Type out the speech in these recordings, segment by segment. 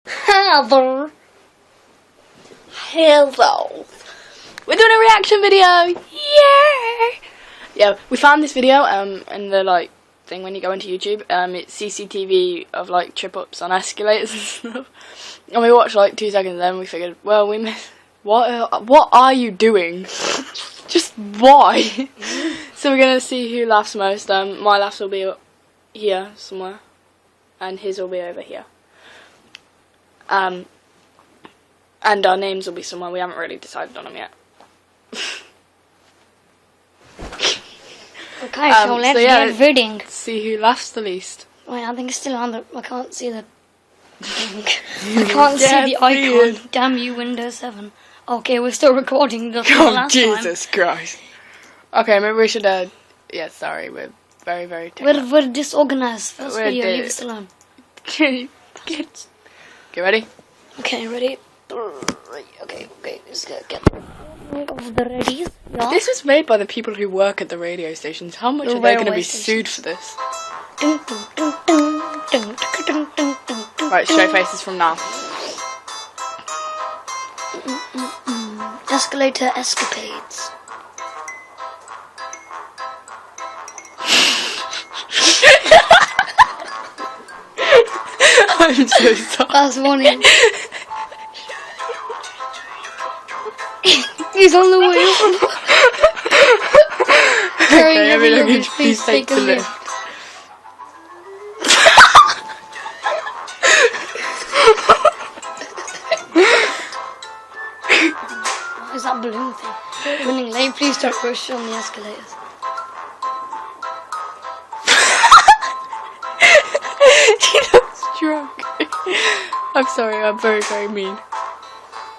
Heather. Hello. We're doing a reaction video. Yeah, we found this video in the thing when you go into YouTube. It's CCTV of trip ups on escalators and stuff. And we watched 2 seconds, then we figured, well, we missed. What are you doing? Just why? So we're gonna see who laughs most. My laughs will be here somewhere, and his will be over here. And our names will be somewhere. We haven't really decided on them yet. Okay, so let's get reading. See who laughs the least. Wait, I think it's still on the. I can't see the. I can't see the icon. Damn you, Windows 7. Okay, we're still recording the last Jesus Christ. Okay, maybe we should. Yeah, sorry, we're very, very. We're disorganized. First video, leave us alone. Get ready. Okay, ready. Okay, let's get of the readies. Yeah. This was made by the people who work at the radio stations. How much are they going to be sued for this? Right, show faces from now. Escalator escapades. I'm so sorry. That's funny. He's on the way. Carrying heavy luggage, please take a lift. What is that balloon thing? Running late, please don't rush on the escalators. He looks drunk. I'm sorry, I'm very, very mean.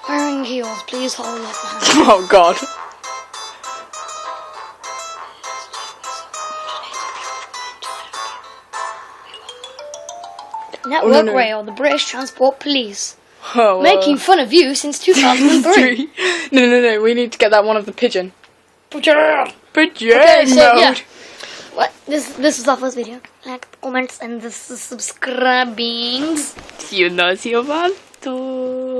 Wearing heels, please hold left hand. Oh God. Network Rail, the British Transport Police. Oh, making fun of you since 2003. No, we need to get that one of the pigeon. Pigeon Okay, so mode. Yeah. What? This is our first video. Like, comments, and this is subscribing. Si no si ho fatto.